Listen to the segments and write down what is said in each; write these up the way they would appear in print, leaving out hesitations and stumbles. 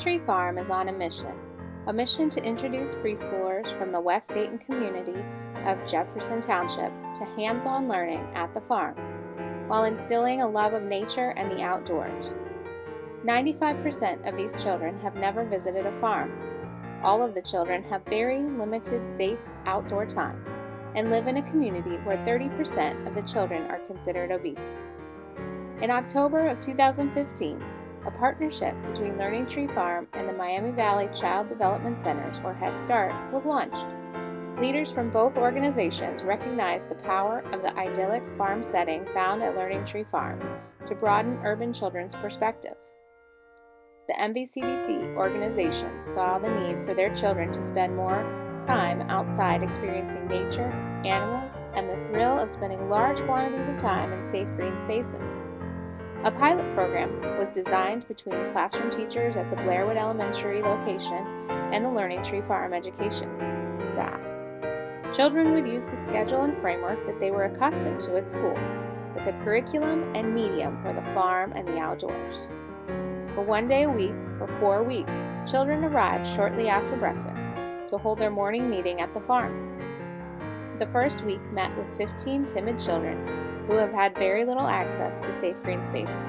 Tree Farm is on a mission to introduce preschoolers from the West Dayton community of Jefferson Township to hands-on learning at the farm, while instilling a love of nature and the outdoors. 95% of these children have never visited a farm. All of the children have very limited safe outdoor time and live in a community where 30% of the children are considered obese. In October of 2015, a partnership between Learning Tree Farm and the Miami Valley Child Development Centers, or Head Start, was launched. Leaders from both organizations recognized the power of the idyllic farm setting found at Learning Tree Farm to broaden urban children's perspectives. The Mvcdc organization saw the need for their children to spend more time outside experiencing nature, animals, and the thrill of spending large quantities of time in safe green spaces. A pilot program was designed between classroom teachers at the Blairwood Elementary location and the Learning Tree Farm education staff. Children would use the schedule and framework that they were accustomed to at school, but the curriculum and medium were the farm and the outdoors. For 1 day a week, for 4 weeks, children arrived shortly after breakfast to hold their morning meeting at the farm. The first week met with 15 timid children who have had very little access to safe green spaces.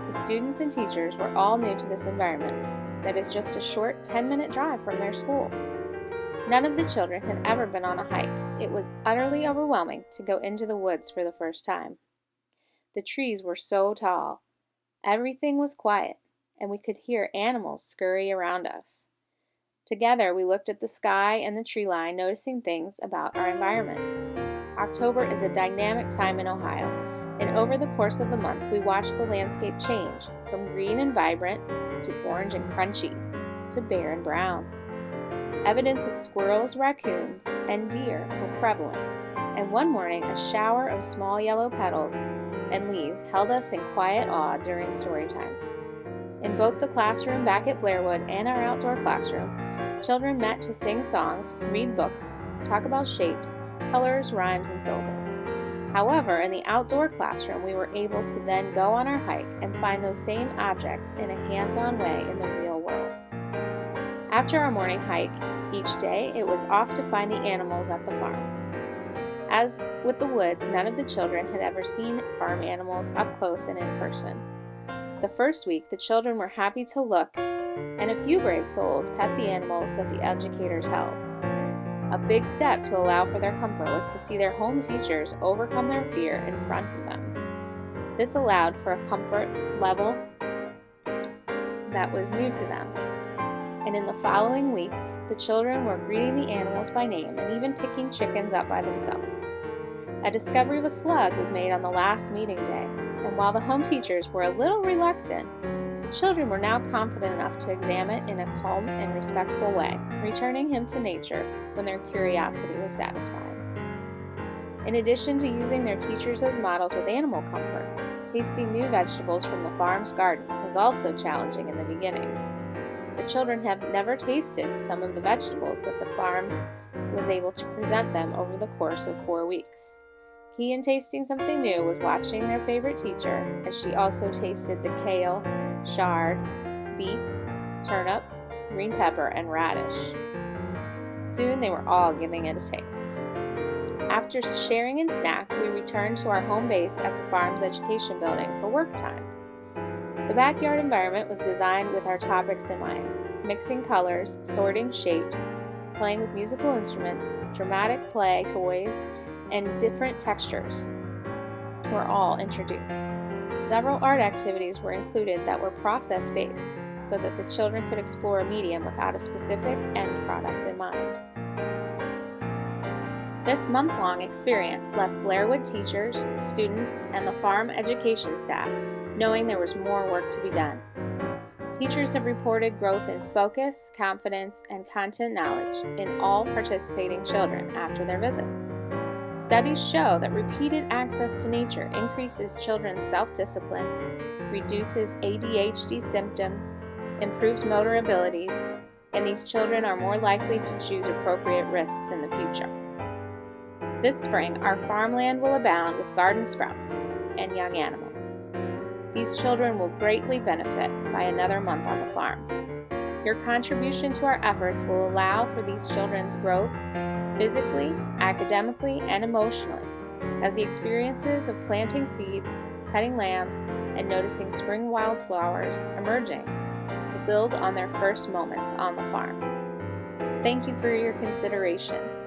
The students and teachers were all new to this environment that is just a short 10-minute drive from their school. None of the children had ever been on a hike. It was utterly overwhelming to go into the woods for the first time. The trees were so tall. Everything was quiet, and we could hear animals scurry around us. Together, we looked at the sky and the tree line, noticing things about our environment. October is a dynamic time in Ohio, and over the course of the month, we watched the landscape change from green and vibrant to orange and crunchy to bare and brown. Evidence of squirrels, raccoons, and deer were prevalent, and one morning a shower of small yellow petals and leaves held us in quiet awe during story time. In both the classroom back at Blairwood and our outdoor classroom, children met to sing songs, read books, talk about shapes, colors, rhymes, and syllables. However, in the outdoor classroom, we were able to then go on our hike and find those same objects in a hands-on way in the real world. After our morning hike each day, it was off to find the animals at the farm. As with the woods, none of the children had ever seen farm animals up close and in person. The first week, the children were happy to look, and a few brave souls pet the animals that the educators held. A big step to allow for their comfort was to see their home teachers overcome their fear in front of them. This allowed for a comfort level that was new to them. And in the following weeks, the children were greeting the animals by name and even picking chickens up by themselves. A discovery of a slug was made on the last meeting day, and while the home teachers were a little reluctant, the children were now confident enough to examine it in a calm and respectful way, returning him to nature when their curiosity was satisfied. In addition to using their teachers as models with animal comfort, tasting new vegetables from the farm's garden was also challenging in the beginning. The children have never tasted some of the vegetables that the farm was able to present them over the course of 4 weeks. Key in tasting something new was watching their favorite teacher as she also tasted the kale, chard, beets, turnip, green pepper, and radish. Soon they were all giving it a taste. After sharing and snack, we returned to our home base at the farm's education building for work time. The backyard environment was designed with our topics in mind: mixing colors, sorting shapes, playing with musical instruments, dramatic play toys, and different textures were all introduced. Several art activities were included that were process-based so that the children could explore a medium without a specific end product in mind. This month-long experience left Blairwood teachers, students, and the farm education staff knowing there was more work to be done. Teachers have reported growth in focus, confidence, and content knowledge in all participating children after their visits. Studies show that repeated access to nature increases children's self-discipline, reduces ADHD symptoms, improves motor abilities, and these children are more likely to choose appropriate risks in the future. This spring, our farmland will abound with garden sprouts and young animals. These children will greatly benefit by another month on the farm. Your contribution to our efforts will allow for these children's growth physically, academically, and emotionally, as the experiences of planting seeds, petting lambs, and noticing spring wildflowers emerging will build on their first moments on the farm. Thank you for your consideration.